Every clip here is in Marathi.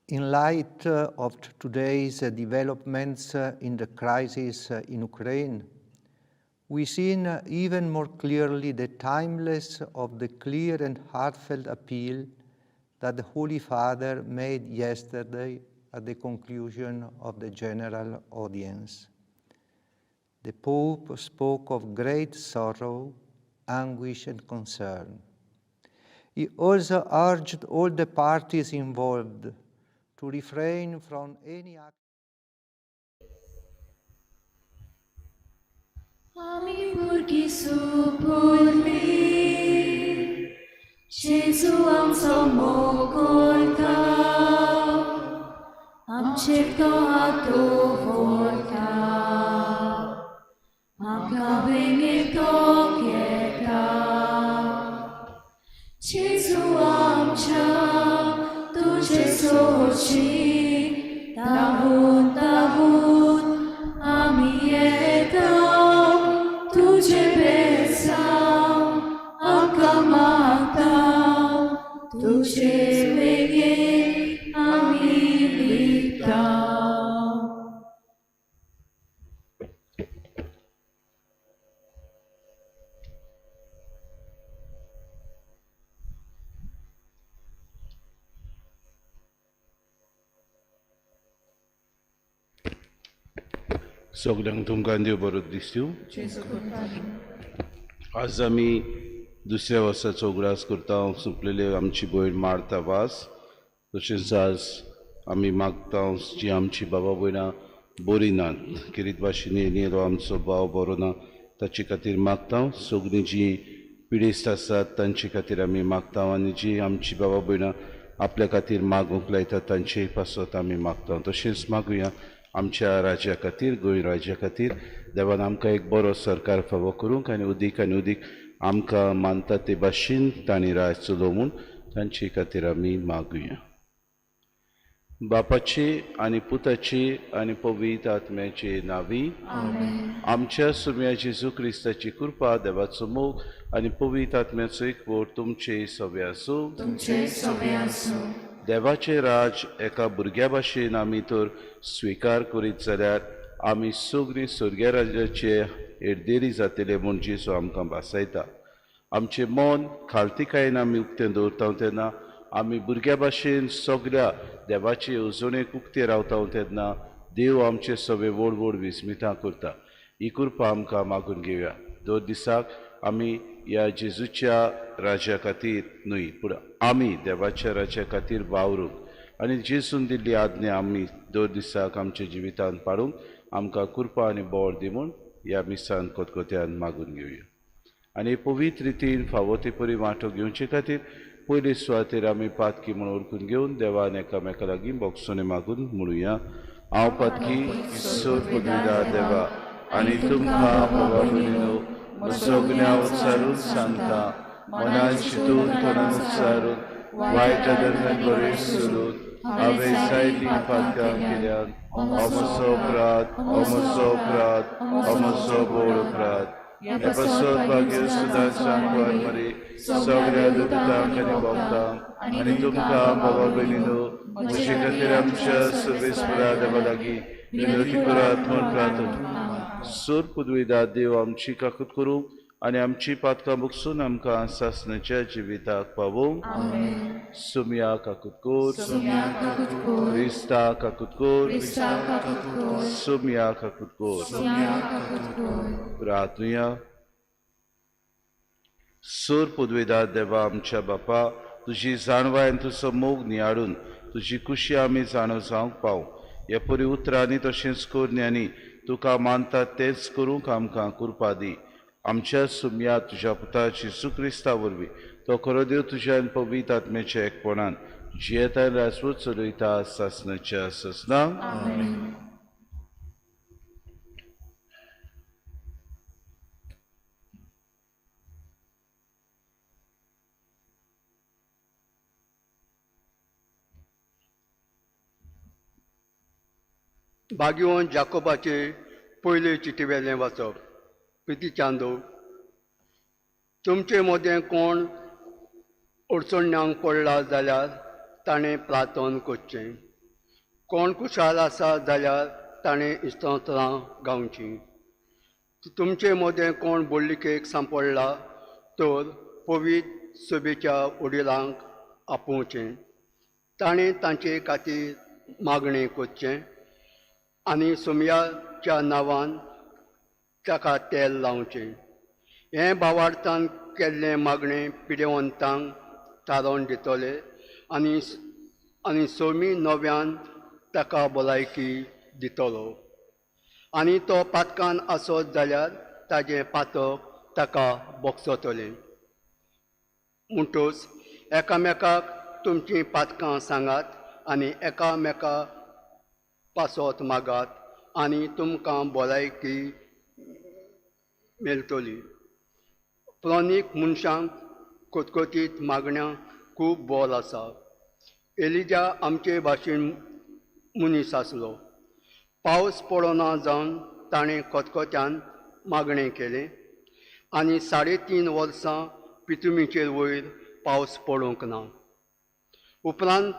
In light of today's developments in the crisis in Ukraine, we see even more clearly the timeless of the clear and heartfelt appeal that the Holy Father made yesterday at the conclusion of the general audience. The Pope spoke of great sorrow, anguish, and concern. He also urged all the parties involved to refrain from any act. Ami purgisu purmi, Jesu amso mokolta, amchekto ato volta, amkabengito kieta. Jesu amcha, tuje sochi, tahun ami edam, tuje besam, amkamata, tuje bege ami liktam. सगळ्यांक तुमकां देव बरो दीस दिवं. आज आमी दुसऱ्या वर्साचो उगडास करता सुपलेले आमची भयण मार्ता वास. तशेंच आज आमी मागता जी आमची बाबा भयणां बरी नात, किरीत भाशेन येयलो आमचो भाव बरो ना, ताचे खातीर मागता. सगळीं जी पिडेस्त आसात तांचे खातीर आमी मागता, आनी जी आमची बाबा भयणां आपल्या खातीर मागूंक लायतात तांचेय पासत आमी मागता. तशेंच मागुया आमच्या राज्या खातीर, गोंय राज्या खातीर देवान आमकां एक बरो सरकार फावो करूंक आनी उदीक आमकां मानता ते भाशेन तांणी राय चलोवून तांचे खातीर आमी मागुया. बापाची आनी पुताची आनी पवित्र आत्म्याचे नांवी. आमच्या सुम्या जेजू क्रिस्ताची कृपा, देवाचो मोग आनी पवित्र आत्म्याचो एकवट तुमचे सगळे आसूं. देवाचे राज एका भुरग्या भाशेन आमी तर स्विकार करीत जाल्यार आमी सगळीं स्वर्गीय राज्याचे येर्देरी जातले म्हूण जेजू आमकां भासायता. आमचें मन खालतीकायेन आमी उक्तें दवरता तेन्ना आमी भुरग्या भाशेन सगळ्या देवाचे येवजणेक उक्ते रावता तेन्ना देव आमचे सगळे व्हड व्हड विस्मितां करता. ही कृपा आमकां मागून घेवया. दर दिसाक आमी ह्या जेजूच्या राज्या खातीर न्हय पूण आमी देवाच्या राज्या खातीर वावरूंक आनी जेजून दिल्ली आज्ञा आमी दर दिसाक आमच्या जिवितांत पाळूंक आमकां कृपा आनी बोर दी म्हूण ह्या मिसान कोतकोत्यान मागून घेवया. आनी पवित्र रितीन फावो ते परी वांटो घेवचे खातीर पयले सुवातेर आमी पातकी म्हूण ओळखून घेवन देवान एकामेका लागीं बोगसोने मागून म्हणुया. हांव पातकी ईश्वर पदवीदार देवा आनी तुमकां बाबा भयणीनो म्हजो गुन्यांव उच्चारून सांगता, मनान चिंतून तोंडान उच्चारून वायट धर्मान बरें सोडून हांवें जायतीं पातकां केल्यात. हो म्हजो अपराध, हो म्हजो अपराध, हो म्हजो व्हड अपराध. हे पासत भाग्य सुदार सांगवार मरे सगळ्या दुतांक आनी भक्तांक आनी तुमकां बाबा भयणीनो म्हजे खातीर आमच्या सर्वेस्परा देवा लागीं विनवती करात म्हूण प्रार्थना. सूर पदवीदार देव आमची काकूत करूंक आनी आमची पातकां बुगसून आमकां सासणाच्या जिविताक पावोवंक. सुम्या काकूत कोर, क्रिस्ता काकूत कोर, सुम्या काकूत कोर. प्रार्थुया. सूर पदवीदार देवा आमच्या बापा, तुजी जाणवाय आनी तुजो मोग नियाळून तुजी खुशी आमी जाणो जावंक पाव. हे परी उतरांनी तशेंच कोरण्यांनी तुका मानता तेंच करूंक आमकां कृपा दी. आमच्या सुम्या तुज्या पुता जेजू क्रिस्ता वरवीं तो खरो देव तुज्या आनी पवित्र आत्म्याच्या एकपणान जियेता आनी राजवट चलयता सासणाच्या ससनांक. भाग्यवान जाकोबाचे पयले चिटीवेलें वाचप. प्रिती चांदो, तुमचे मदें कोण अडचण्यांक पडला जाल्यार ताणें प्रार्थना करचें. कोण कुशाल आसा जाल्यार ताणें इस्तोत्रां गावचीं. तुमचे मदें कोण बोडलिकेक सांपडला तर पवित्र सभेच्या वडिलांक आपोवचें. ताणें तांचे खातीर मागणें करचें आनी सोमयाच्या नांवान ताका तेल लावचें. हें भावार्थान केल्लें मागणें पिडेवंतांक थारोवन दितले आनी सोमी नव्यान ताका भलायकी दितलो. आनी तो पातकान आसत जाल्यार ताजें पातक ताका बोगसतलें. म्हणटच एकामेकाक तुमचीं पातकां सांगात आनी एकामेका पासत मागात आनी तुमकां भलायकी मेळटली. प्रॉनीक मनशांक कोतकोतीत मागण्या खूब बोल आसा. एलिजा आमचे भाशेन मनीस आसलो. पावस पडना जावन ताणें खतखत्यान मागणें केलें आनी 3.5 वर्सां पितुमीचेर वयर पावस पडूंक ना. उपरांत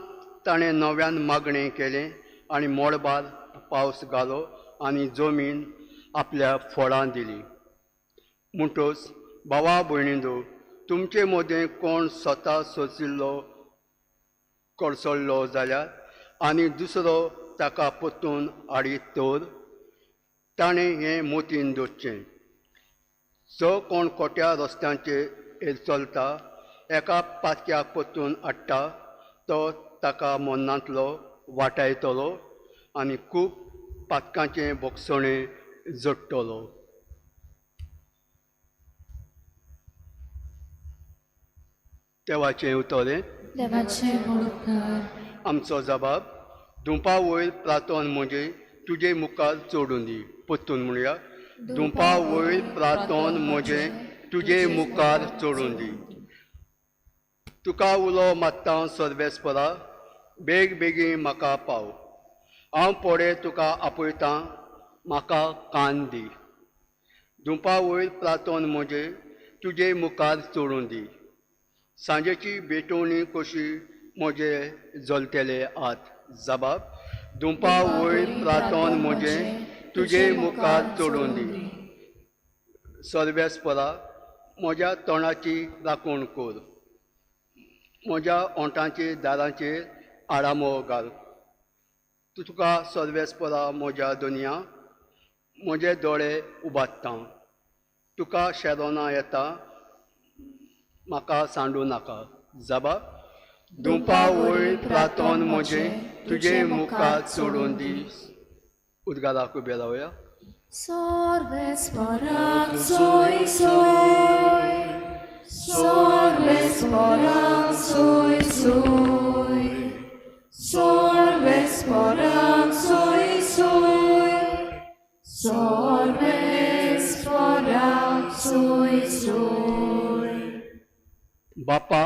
ताणें नव्यान मागणें केलें आनी मोडबार पावस घालो आनी जमीन आपल्या फळां दिली. म्हणटच भावा भयणींनो, तुमचे मदें कोण स्वता सोंसिल्लो कडसडलो जाल्यार आनी दुसरो ताका परतून हाडीत तर ताणें हें मोतीन दवरचें. जो कोण खोट्या रस्त्यांचेर चलता एका पातक्याक परतून हाडटा तो ताका मरणांतलो वाटायतलो आनी खूब पातकांचें बोगसणें जोडटलो. देवाचें उतोरें. देवाचें बोडकार. आमचो जबाब. धुंपा वयर प्रार्थना म्हणजे तुजे मुखार चोडून दी. परतून म्हणया. धुंपा वयर प्रार्थना म्हणजे तुजे मुखार चोडून दी. तुका उलो मात्ता सर्वेस्परा, बेग बेगीन म्हाका पाव. हांव पोडे तुका आपयतां, म्हाका कान दी. धुंपा वयर प्रार्थना म्हणजे तुजे मुखार चोडून दी. सांजेची भेटवणी कशी म्हजे जलतेले हात. जबाब. धुंपा वयर प्रार्थना म्हणजे तुजे मुखार चोडून दी. सर्वेस्परा, म्हज्या तोंडाची राखण कर. म्हज्या ओंठांचेर दारांचेर आडामो घाल. तुका सर्वेस्परा म्हज्या दुनिया, म्हजे दोळे उबारता. तुका शेरोना येता, म्हाका सांडू नाका. जबाब. धुंपा वयर प्रार्थना म्हणजे तुजे मुखार चोडून दी. उदगाराक उबे रावया. Sorvesporam soy soy, Sorvesporam soy soy, Sorvesporam soy soy, Sorvesporam soy soy. बापा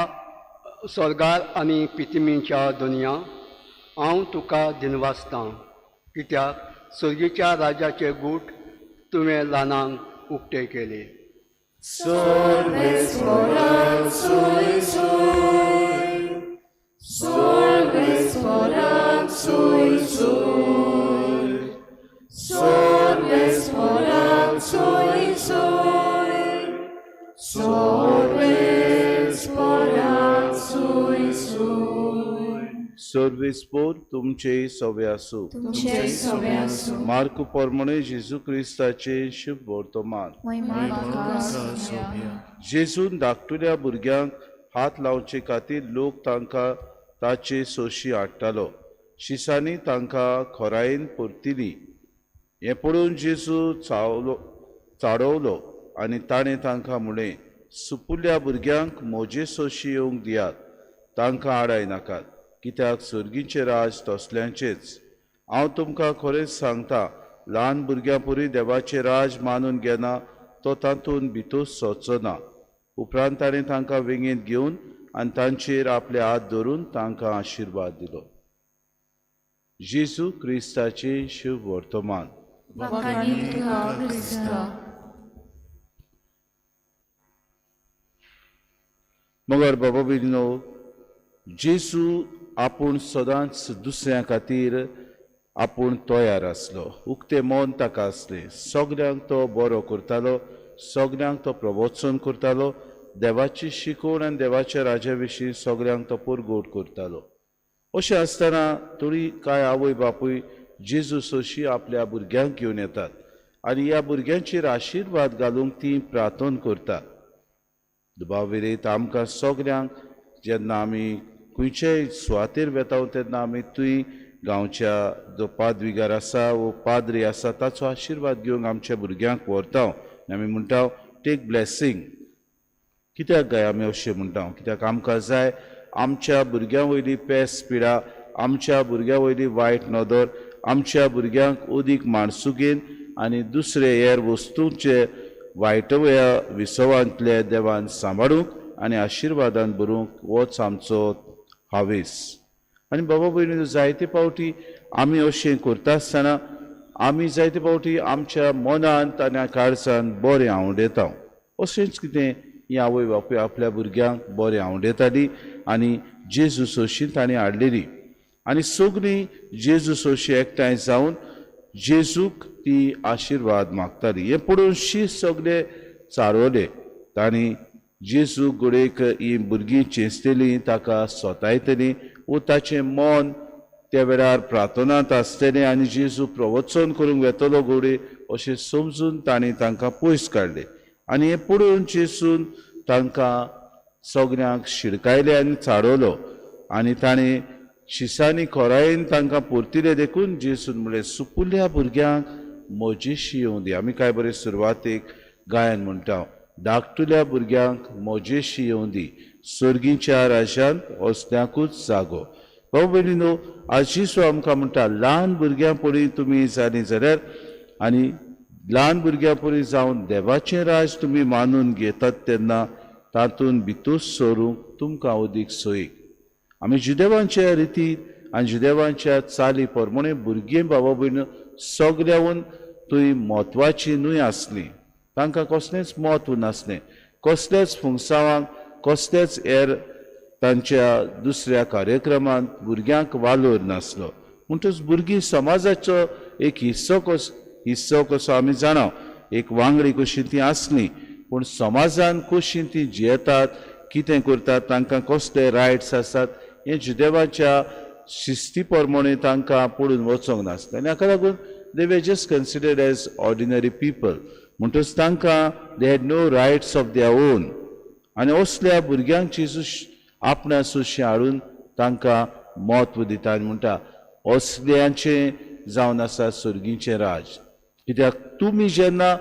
स्वर्गार आनी पितमीच्या दुनिया, हांव तुका दिनवासतां, कित्याक सर्गीच्या राजाचे गूट तुवें ल्हानांक उक्ते केले. Sorvesporam soy soy, Sorvesporam soy soy, Sorvesporam soy soy, Sorvesporam soy soy. सर्वेस्पोर तुमचे सवे आसूं. तुमचे सवे आसूं. मार्क पोरमणे जेजू क्रिस्ताचे शुभ वर्तमान. जेजून धाकटुल्या भुरग्यांक हात लावचे खातीर लोक तांकां ताचे सोशी हाडटालो. शिसांनी तांकां खोरायेन परतिली. हें पळोवन जेजू चाडवलो आनी ताणें तांकां म्हणलें, सुपुल्या भुरग्यांक म्हजे सोशी येवंक दियात, तांकां आडाय नाकात, कित्याक सर्गीचें राज तसल्यांचेच. हांव तुमकां खरेंच सांगता, ल्हान भुरग्यां परी देवाचें राज मानून घेना तो तातूंत भितर सोचचो ना. उपरांत ताणें तांकां वेंगेंत घेवन आनी तांचेर आपले हात धरून तांकां आशिर्वाद दिलो. जेजू क्रिस्ताचे शुभ वर्तमान. मगर बाबा भगिनीनो, जेजू आपूण सदांच दुसऱ्यां खातीर आपूण तयार आसलो. उक्ते मन ताका आसले. सगल्यांक तो बरो करतालो, सगल्यांक तो प्रवचन करतालो, देवाची शिकवण आनी देवाच्या राजा विशीं सगल्यांक तो पुरगोट करतालो. अशें आसतना थोडी कांय आवय बापूय जेजू सोशी आपल्या भुरग्यांक घेवन येतात आनी ह्या भुरग्यांचेर आशिर्वाद घालूंक ती प्रार्थना करतात. दुबाविरीत आमकां सगल्यांक जेन्ना आमी खंयच्याय सुवातेर वेता तेन्ना आमी तुय गांवच्या जो पाद्विगार आसा वो पाद्री आसा ताचो आशिर्वाद घेवंक आमच्या भुरग्यांक व्हरता आनी आमी म्हणटा टेक ब्लेसिंग. कित्याक काय आमी अशें म्हणटा? कित्याक आमकां जाय आमच्या भुरग्यां वयली पेस पिडा, आमच्या भुरग्यां वयली वायट नदर, आमच्या भुरग्यांक अदीक माणसुगेन आनी दुसरे हेर वस्तूंचे वायटव्या विसवांतले देवान सांबाळूंक आनी आशिर्वादान भरूंक होच आमचो हावेस. आनी बाबा भयणी जायते फावटी आमी अशें करता आसतना आमी जायते फावटी आमच्या मनांत आनी काळजांत बरें आवडयता. अशेंच कितें ही आवय बापूय आपल्या भुरग्यांक बरें आवडयताली आनी जेजू सोशी ताणें हाडलेली आनी सगळीं जेजू सोशी एकठांय जावन जेजूक ती आशिर्वाद मागताली. हें पळोवन शी सगळे चाळवले. तांणी जेजू गोडेक ही भुरगीं चेंचतेलीं, ताका सोतायतलीं वो ताचें मन त्या वेळार प्रार्थनांत आसतलें आनी जेजू प्रवचन करूंक येतलो गोडे अशें समजून तांणी तांकां पयस काडलें. आनी हें पळोवन जेजून तांकां सगल्यांक शिडकायले आनी चाडवलो आनी ताणें शिसांनी खोरायेन तांकां परतिले देखून जेजून म्हळें सुपुल्या भुरग्यांक मोजेशी येवं दी. आमी काय बरे सुरवातेक गायन म्हणटा धाकटुल्या भुरग्यांक मोजेशी येवं दी, सर्गीच्या राजांत असल्यांकूच जागो. भाऊ भयणीनो, आज जेजू आमकां म्हणटा ल्हान भुरग्यां पळय तुमी जालीं जाल्यार आनी ल्हान भुरग्यां पळय जावन देवाचें राज तुमी मानून घेतात तेन्ना तातूंत भितूच सरूंक तुमकां अदीक सोयीक. आमी जुदेवांच्या रितीन आनी जुदेवांच्या चाली प्रमाणे भुरगीं बाबा भयण सगळ्यावन थंय म्हत्वाची न्हय आसलीं. तांकां कसलेंच म्हत्व नासलें, कसलेच फुंगसावांक, कसलेच हेर तांच्या दुसऱ्या कार्यक्रमांत भुरग्यांक वालोर नासलो. म्हणटच भुरगीं समाजाचो एक हिस्सो कसो आमी जाणा, एक वांगडी कशी ती आसलीं. पूण समाजान कशीं ती जियेतात, कितें करतात, तांकां कसले रायट्स आसात हें जुदेवाच्या शिस्ती प्रमाणे तांकां पडून वचोंक नासलें. आनी हाका लागून they were just considered as ordinary people. म्हणटच तांकां they had no rights of their own. आनी असल्या भुरग्यांक जेजू आपणा सुशी हाडून तांकां म्हत्व दिता आनी म्हणटा असल्यांचें जावन आसा सर्गीचें राज. कित्याक तुमी जेन्ना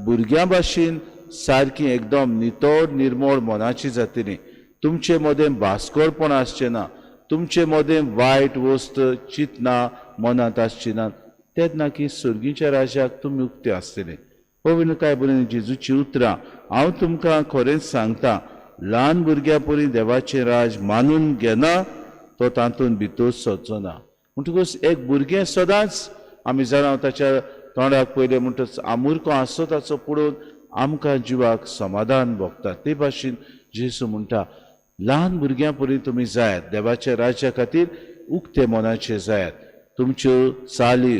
भुरग्यां भाशेन सारकीं एकदम नितळ निर्मळ मनाची जातलीं, तुमचे मदें भासकळपण आसचें ना, तुमचे मदें वायट वस्त चिंतना मनांत आसची ना, तेन्ना की सर्गीच्या राजाक तुमी उक्ते आसतले. पळय काय बरें जेजूची उतरां हांव तुमकां खरेंच सांगता, ल्हान भुरग्यां परी देवाचें राज मानून घेना तो तातूंत भितर सोदचो ना. म्हणटकूच एक भुरगें सदांच आमी जाणा ताच्या तोंडाक पयलें म्हणटच आमुर्को आसो ताचो पळोवन आमकां जिवाक समाधान भोगता. ते भाशेन जेजू म्हणटा ल्हान भुरग्यां परी तुमी जायात, देवाच्या राज्या खातीर उक्ते मनाचे जायात, तुमच्यो चाली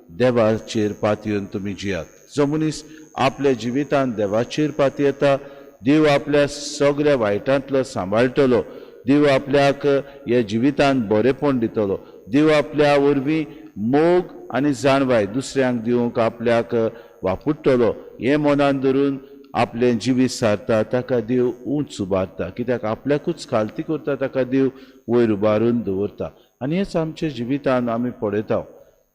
देवाचेर पातयेवन तुमी जियात. जो मनीस आपल्या जिवितांत देवाचेर पातयेता, देव आपल्या सगळ्या वायटांतलो सांबाळटलो, देव आपल्याक ह्या जिवितांत बरेपण दितलो, देव आपल्या वरवीं मोग आनी जाणवाय दुसऱ्यांक दिवंक आपल्याक वापुट्टलो. हें मनान धरून आपलें जिवीत सारता ताका देव उंच उबारता. कित्याक आपल्याकूच खालती करता ताका देव वयर उबारून दवरता. आनी हेंच आमच्या जिवितांत आमी पळयता.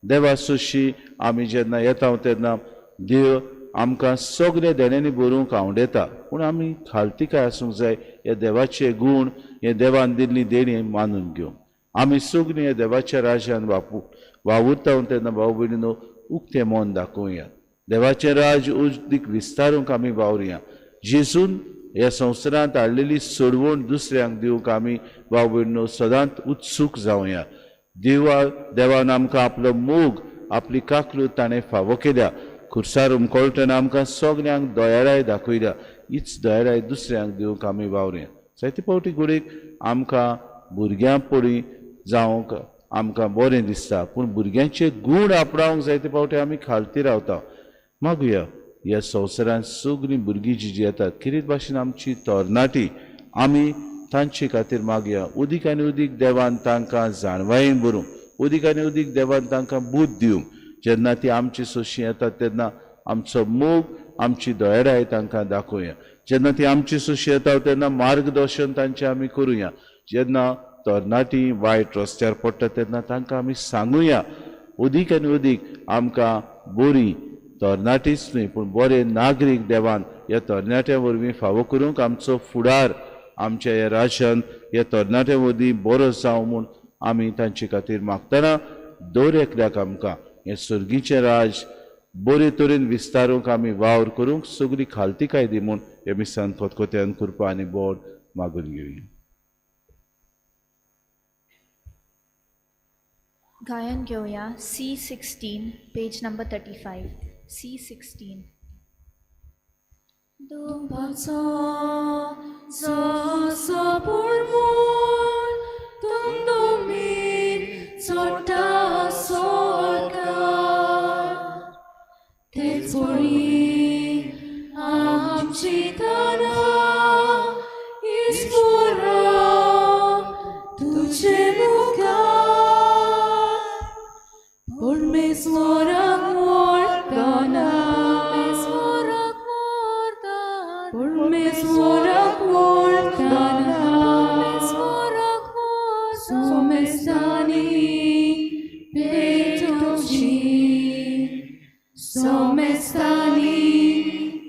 देवा सुशी आमी जेन्ना येता तेन्ना देव आमकां सगळे देण्यांनी भरूंक आवडटा. पूण आमी खालतीकाय आसूंक जाय. हे देवाचे गूण, हे देवान दिल्ली देणी मानून घेवंक. आमी सगळीं हे देवाच्या राजान वावुरता तेन्ना भाव भयणीनो उक्तें मन दाखोवया. देवाचें राज उदीक विस्तारूंक आमी वावरया. जेजून ह्या संवसारांत हाडलेली सोडवण दुसऱ्यांक दिवंक आमी भाव भयणीनो सदांच उत्सूक जावया. देवान आमकां आपलो मोग, आपली काकलूत ताणें फावो केल्या. खुर्सार उमकळटना आमकां सगल्यांक दयाळाय दाखयल्या. हीच दयाळाय दुसऱ्यांक दिवंक आमी वावरया. जायते फावटी घडीक आमकां भुरग्यां पडी जावंक आमकां बरें दिसता, पूण भुरग्यांचे गूण आपणावंक जायते फावटी आमी खालती रावता. मागुया ह्या संवसारांत सगळीं भुरगीं जी येतात कितें भाशेन आमची तरणाटी आमी तांचे खातीर मागया. उदीक आनी उदीक देवान तांकां जाणवायेन भरूंक, उदीक आनी उदीक देवान तांकां बूद दिवंक. जेन्ना ती आमची सोशी येतात तेन्ना आमचो मोग, आमची दोळेराय तांकां दाखोवया. जेन्ना ती आमची सोशी येता तेन्ना मार्गदर्शन तांचें आमी करुया. जेन्ना तरणाटी वायट रस्त्यार पडटा तेन्ना तांकां आमी सांगुया. उदीक आनी उदीक आमकां बरी तरणाटीच न्हय पूण बरे नागरीक देवान ह्या तरणाट्या वरवीं फावो करूंक आमचो फुडार आमच्या ह्या राज्यांत ह्या तरणाट्या वरवीं बरो जावं म्हूण आमी तांचे खातीर मागतना दर एकल्याक आमकां हें सर्गीचें राज बरे तरेन विस्तारूंक आमी वावर करूंक सगळी खालतीकाय दी म्हूण हे मिसान खतखत्यान कृपा आनी बोड मागून घेवया. गायन घेऊया C16 page number 35. C16. Dumpaco zo pulmon tumdumir sorta sorga Tezori amchitana ispora tuce muka por mesmora morgana Mesmorak morgana Mesmorak morgana Somestani Betoci Somestani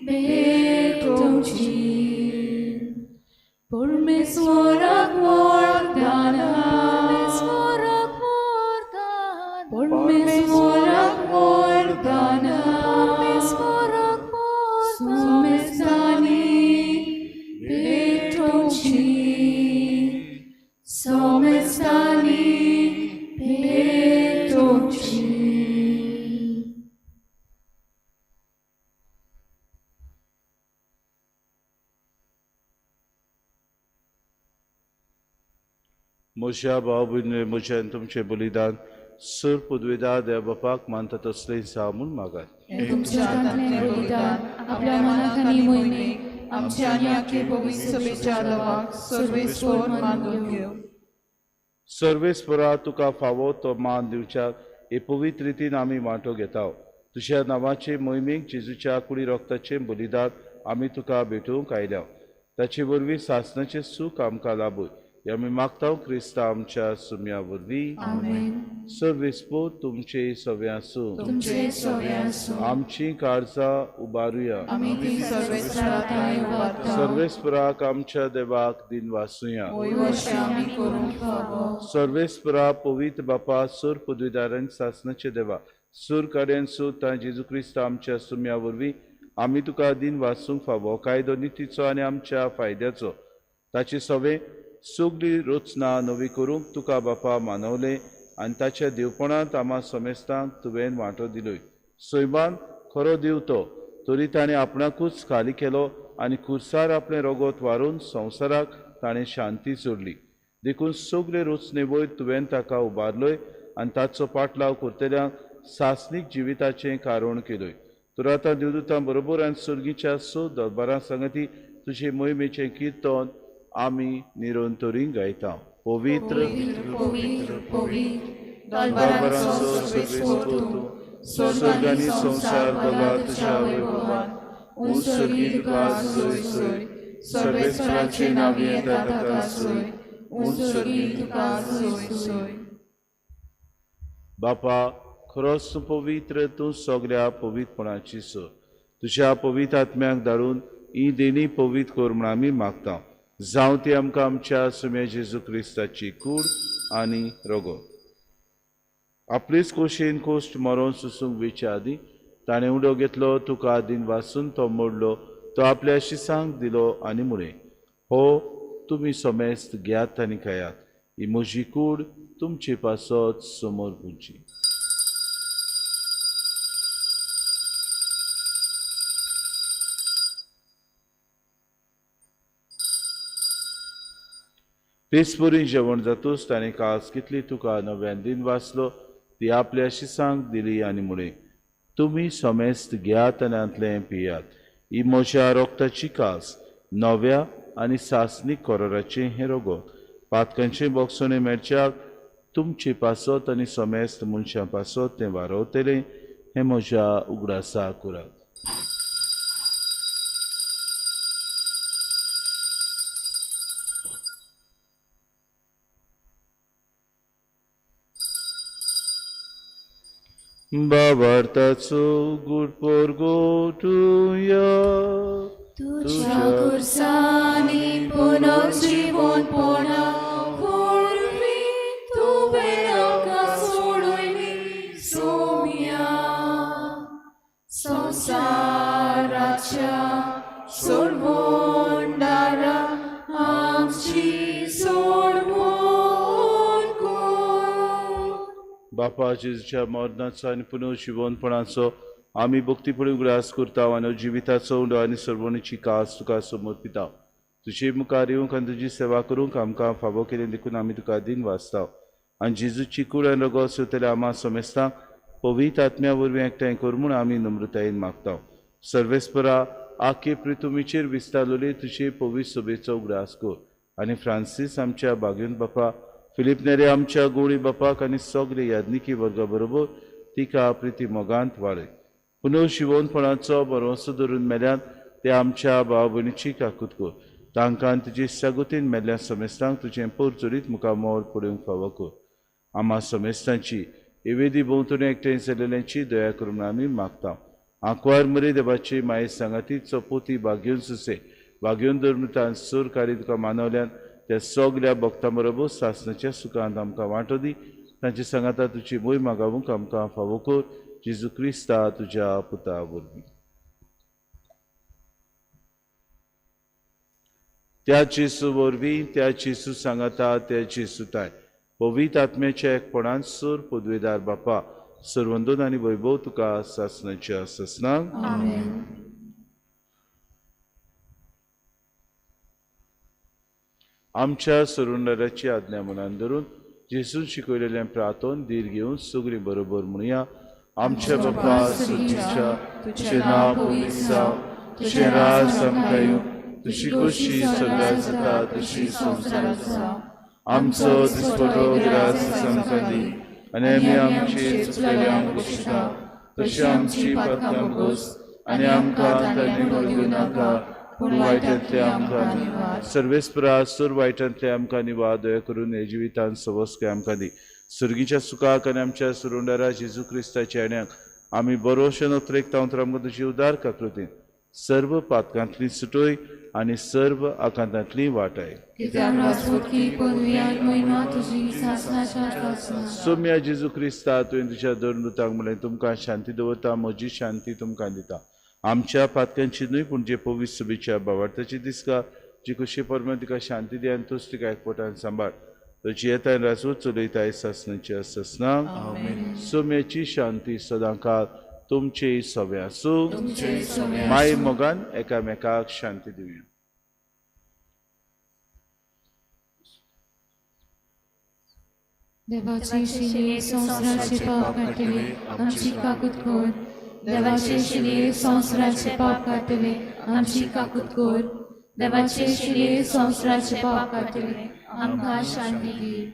Betoci Por mesmorak morgana Mesmorak morgana Por mesmorak morgana Mesmorak morgana Somestani Somestani Betoci. म्हज्या भाव भयणी म्हज्यान तुमचें बलिदान सर पदवेदार देव बापाक मानता तसलें जावं म्हूण मागात. तुमच्या हातांतलें बलिदान आपल्या मनाक आनी मोहिमेक आमच्या आनी आख्खे भविष्य सभेच्या लोकांक सर्वेस्वर मानून घेव. सर्वेस्परा तुका फावो तो मान दिवच्याक हे पवित्र रितीन आमी वांटो घेता. तुज्या नांवाचे मोहिमेक जेजूच्या कुडी रक्ताचें बलिदान आमी तुका भेटोवंक आयल्या. ताचे वरवीं सासणाचें सूख आमकां लाबूय हे आमी मागता क्रिस्ता आमच्या सुम्या वरवीं. आमेन. सर्वेस्पो तुमचे सवे आसूं. तुमचे सवे आसूं. आमची काळजां उबारुया. आमी ती सर्वेस्पराक उबारता. सर्वेस्पराक आमच्या देवाक दिन वासुया. होय वर्षे आमी करूंक फावो. सर्वेस्परा पवित्र बापा सूर पदवीदारांक सासणाचे देवा सूर कडेन सुद्दां जेजू क्रिस्त आमच्या सुम्या वरवीं आमी तुका दिन वाचूंक फावो कायदो नितीचो आनी आमच्या फायद्याचो ताची सवे सगळी रचना नवी करूंक तुका बापा मानवले आनी ताच्या देवपणांत आम्हा समेस्तांक तुवें वांटो दिलोय. सैमान खरो देव तो तरी ताणें आपणाकूच खाली केलो आनी खुर्सार आपलें रगत वारून संवसाराक ताणें शांती सोडली. देखून सगळे रचने वयर तुवें ताका उबारलोय आनी ताचो पाटलाव करतल्यांक सासनीक जिविताचें कारण केलोय. तर आतां देवदूतां बरोबर आनी सर्गीच्या दरबारां सांगती तुजे मोहिमेचें कीर्तन आमी निरंतरीं गायता. पवित्र पवित्र पवित्र दरबारांचो सर्वेस्पो तूं, स्वर्ग आनी संवसार भोगा तुज्या वैभवान. उत्सर्गी तुका सोय सोय, सर्वेस्पराचे नांव येता ताका सोय. उत्सर्गी तुका सोय सोय. बापा खरोच तूं पवित्र, तूं सगळ्या पवित्रपणाची सोय. तुज्या पवित्र आत्म्याक धाडून ही देणी पवित्र कर म्हूण आमी मागता. जावं ती आमकां आमच्या सुम्या जेजू क्रिस्ताची कूड आनी रगत. आपलीच खोशेन कोश्ट मरोन सुसूंक वेच्या आदी ताणें उडो घेतलो, तुका दिन वाचून तो मोडलो, तो आपल्या शिसांक दिलो आनी म्हळें, हो तुमी समेस्त घेयात आनी खायात, ही म्हजी कूड तुमचे पासत समोर पुंची. पेसपुरी जेवण जातूच ताणें कास कितली तुका नव्यान दिन वाचलो ती आपल्या शिसांक दिली आनी म्हणे तुमी समेस्त घेयात आनी आंतले पियात ही म्हज्या रोगताची कास नव्या आनी सासनीक कोराराचें हें रोगोत पातकांचें बोगसोने मेळच्याक तुमची पासत आनी समेस्त मनशां पासत तें वारवतलें हें म्हज्या उगडासा करात. बाबार्थाचो गुडपोर गोटुया तुझ्या खुर्सानी पुनर्जीवनपणा वरवी तुवें आमकां सोडून सोम्या संवसाराच्या सोडवोंडारा आमची सोडवण कर. बापा जेजूच्या मरणाचो आनी पुनर्जीवनपणाचो आमी भक्तीपणी उगडास करता आनी जिविताचो उंडो आनी सर्वणीची कास तुका समर्पिता तुजे मुखार येवंक आनी तुजी सेवा करूंक आमकां फावो केलें देखून आमी तुका दिन वाचता आनी जेजूची कूड आनी रगत सुतल्या आम्हा समेस्तांक पवित्र आत्म्या वरवीं एकठांय कर म्हूण आमी नम्रतायेन मागता. सर्वेस्परा आखे पृथ्वीचेर विस्तारलेली तुजे पवित्र सभेचो उगडास कर आनी फ्रांसीस आमच्या बागेंत बापा फिलीप नेरे आमच्या गोळी बापाक आनी सगळे यादनिकी वर्गा बरोबर तिका प्रिती मोगांत वाडय. पुनर्जीवनपणाचो भरवंसो धरून मेल्यान ते आमच्या भाव भयणीची काकूत कर तांकां तुजे सगुतीन मेल्ल्या समेस्तांक तुजें परचुरीत मुखार मोर पडूंक फावो कर. आम्हा समेस्तांची एवेदी भोंवतणी एकठांय जाल्ल्यांची दया करून आमी मागता. आंकवार मरे देवाची माये सांगातीचो पोती भाग्योन सुसे भाग्योन धरून तान सूर काडी तुका मानवल्यान त्या सगल्या भक्तां बरोबर सासणाच्या सुखांत आमकां वांटो दी तांचे सांगाता तुजी मोय मागावूंक आमकां फावो कर जेजू क्रिस्ता तुज्या पुता वरवीं. त्या जेजू वरवीं त्या जेजू सांगाता त्या जेजूताय पवित्र आत्म्याच्या एकपणान सूर पदवेदार बापा सर्वंदोन आनी वैभव तुका सासणाच्या ससनांक आमच्या सरुंडाराची आज्ञा मनान धरून जेजून शिकयलेलें प्रार्थन धीर घेवन सगळीं बरोबर म्हणुया. आमच्या बापा सुचीच्या तुजें नांव पवित्र जावं तुजें राज आमकां येवं तुजी खुशी सगळ्याक जाता तशी संवसारांत जावं आमचो दिसपटो ग्रास आमकां दी आनी आमी आमची चुकलेल्यांक बक्षिता तशी आमची पातकां बगोस आनी आमकां तांतयांत पडूं नाका पूण वायटांतले आमकां निवार. सर्वेस्परा सूर वायटांतले आमकां निवार दया करून हे जिवितांत सवस्के आमकां दी सुर्गीच्या सुखाक आनी आमच्या सुरुंडारा जेजू क्रिस्ताच्या येण्याक आमी बरोशेन उतरेक तांतर आमकां तुजी उदार काकृतीन सर्व पातकांतली सुटोय आनी सर्व आकांतांतली वाटाय. सोम्या जेजू क्रिस्ता तुवें तुज्या धर्मदूतांक म्हणलें तुमकां शांती दवरता म्हजी शांती तुमकां दिता. आमच्या पातकांची न्हय पूण जे पवित्र सभेच्या भावार्थाची दिसका जी खुशी परमेन तिका शांती दी आनी तूच तिका एकपोटान सांबाळ तुजी येताय राजवट चलयताय सासणाच्या ससनांक. सोम्याची शांती सदांकाळ तुमचे सवे आसूं. माय मोगान एकामेकाक शांती दिवया. देवाचे शिले संवसाराचे पाप काढतले आमची काकूत कर. देवाचे शिले संवसाराचे पाप काढतले आमची काकूत कर. देवाचे शिले संवसाराचे पाप काढतले आमकां शांती दी.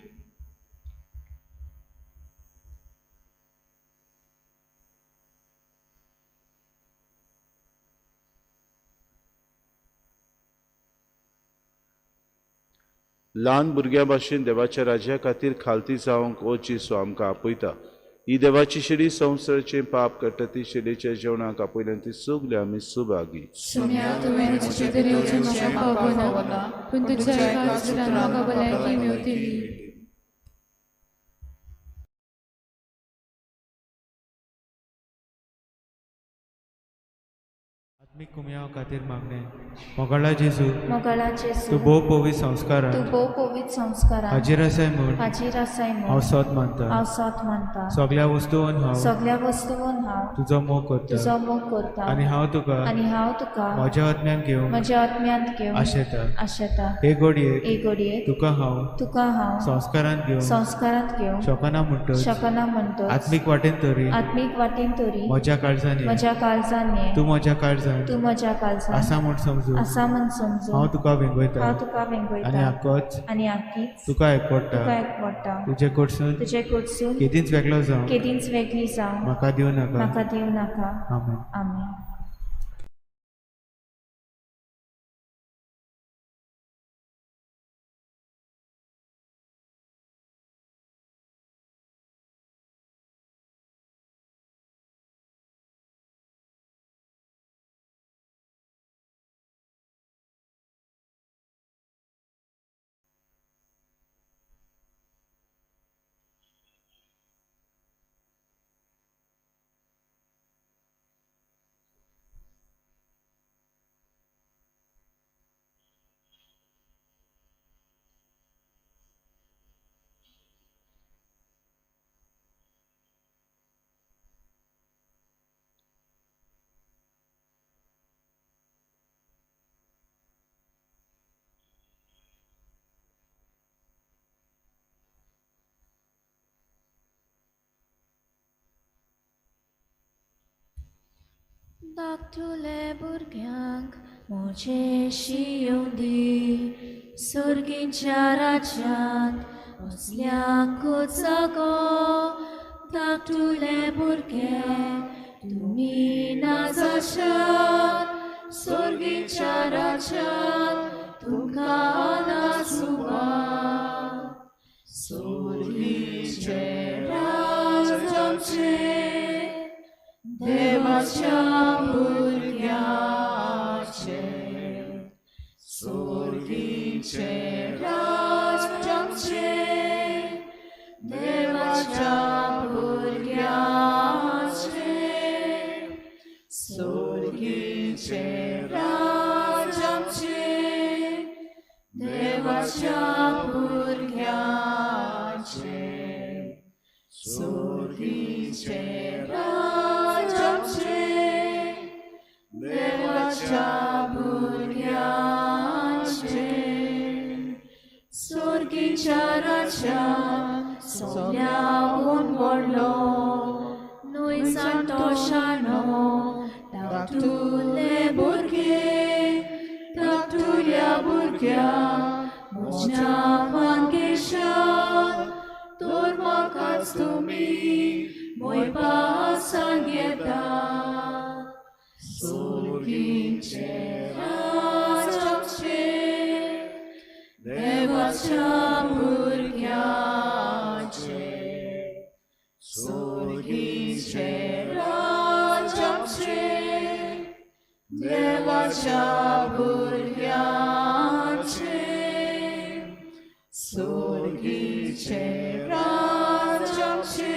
ल्हान भुरग्या भाशेन देवाच्या राज्या खातीर खालती जावंक ओची सो आमकां आपयता. ही देवाची शिडी संवसाराचें पाप काडटा ती शिडेच्या जेवणाक आपयल्यान ती सगली आमी सुभागी. सोम्या तुवें तुजे तरेचें म्हाका पावना पूण तुज्या एका सुरान म्हाका भलायकी मेवतली. आत्मिक कुमया खातीर मागणे मोगाळा जेजू मोगाळा तूं जेजू भोव पवित संस्कारां तूं भोव पवित संस्कारान हाजीर आसाय म्हूण हाजीर आसाय हांव म्हूण सोत मानता हांव सोत मानता सगळ्या वस्तूंवन हांव सगळ्या वस्तूंवन हांव तुजो मोग करता तुजो मोग करता आनी हांव तुका आनी हांव तुका म्हज्या आत्म्यान घेवंक म्हज्या आत्म्यांत घेवन आशेता आशेता हे घडयेक एक घडयेक तुका हांव तुका हांव संस्कारांत घेवन संस्कारांत घेवन शोकना म्हणटच शकना म्हणटच आत्मीक वाटेन तरी आत्मीक वाटेन तरी म्हज्या काळजान ये. म्हज्या काळजान ये तूं म्हज्या काळजान तूं म्हज्या काळजान आसा म्हूण समजू आसा म्हूण समजून हांव तुका वेंगयता हांव तुका आनी वेंगयता आक्कोच आनी आखीच तुका एकपडटा तुका एकवडटा तुजे कडसून तुजे कडसून केदींच वेगळो जावं केदींच वेगळी जावं म्हाका दिवं नाका म्हाका दिवं नाका आमेन आमेन धाकटुले भुरग्यांक मोजेशी येवंदी सुर्गींच्या राज्यांत वचल्याकूच जागो धाकटुले भुरगे तुमी ना जाशात सुर्गींच्या राज्यांत तुमकां ना सुवात सुर्गीचे राज आमचें देवाच्या भुरग्याचे सुर्गीचे राज आमचे देवाच्या भुरग्याचे सुर्गीचे राज आमचे देवाच्या भुरग्याचे सुर्गीचे राज आमचे देवाच्या भुरग्याचे सुर्गीच्या राज्यांत सगळ्याहून व्हडलो न्हय जाणटो शाणो धाकटुले भुरगे धाकटुल्या भुरग्यांक म्हज्या वांगेशात तोर म्हाकाच तुमी मोयपा सांगेता सुर्गीचे राज आमचे देवाच्या भुरग्याचे सुर्गीचे राज आमचे देवाच्या भुरग्याचे सुर्गीचे राज आमचे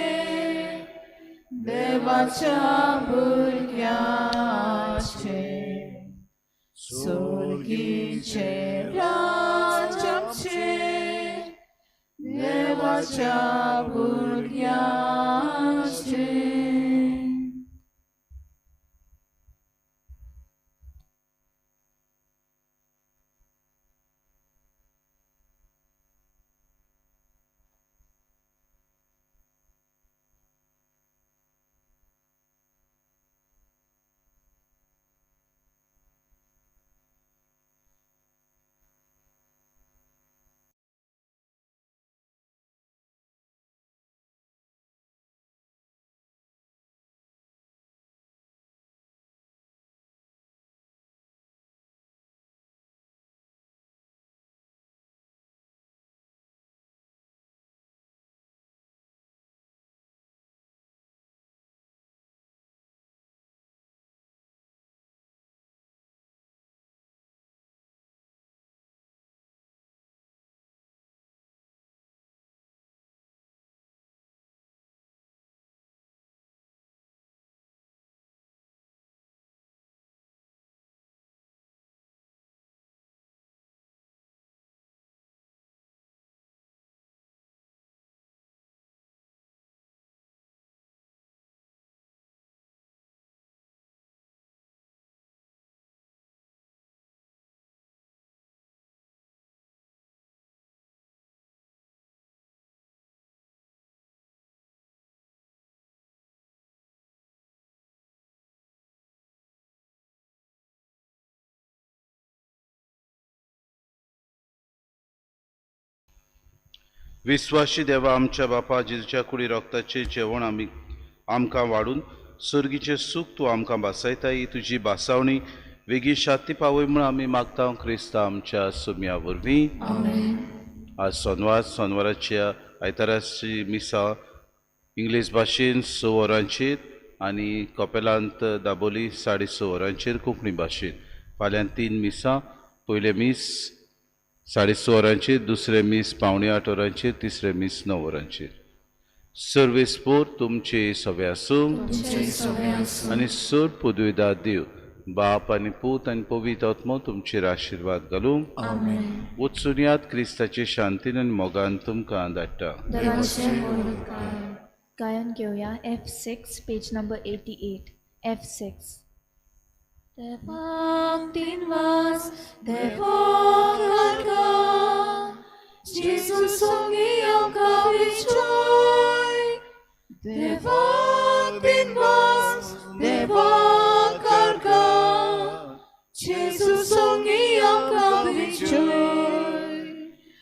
देवाच्या भुरग्याचे सुर्गीचे राज आमचे देवाच्या भुरग्याचे विश्वासी देवा आमच्या बापा जेजूच्या कुडी रक्ताचे जेवण आमकां वाडून सर्गीचे सूख तूं आमकां बासायता ही तुजी बासावणी वेगी शांती पावय म्हूण आमी मागता क्रिस्ता आमच्या सुम्या वरवीं. आज सोनवाराच्या आयताराची मिसा इंग्लीश भाशेन 6 वरांचेर आनी कपेलांत दाबोली 6:30 वरांचेर कोंकणी भाशेन. फाल्यां 3 मिसां. पयले मीस 6:30 वरांचेर, दुसरे मीस 7:45 वरांचेर, तिसरे मीस 9 वरांचेर. सर्वेस्पोर तुमचे सवे आसूं आनी सर पदवीदार देव बाप आनी पूत आनी पवित्र आत्मो तुमचेर आशिर्वाद घालूं. वचून यात क्रिस्ताचे शांतीन आनी मोगान तुमकां धाडटा. गायन घेऊया F6 page number 88 F6. Devam din vas, devam karga, Jesus songi amka vichoy. Devam din vas, devam karga, Jesus songi amka vichoy.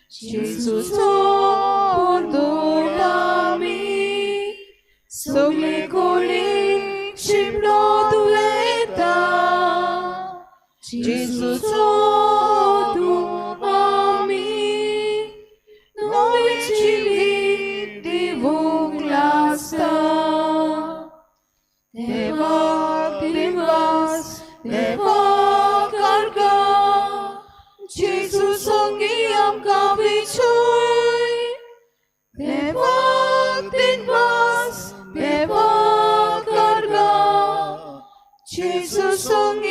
Jesus pordonami, sogle kole shimno tuleta. Jesus tu ami, noi cili divulgasta. Deva divas, deva carga, Jesus songiam cavichoi. Deva divas, deva carga, Jesus songiam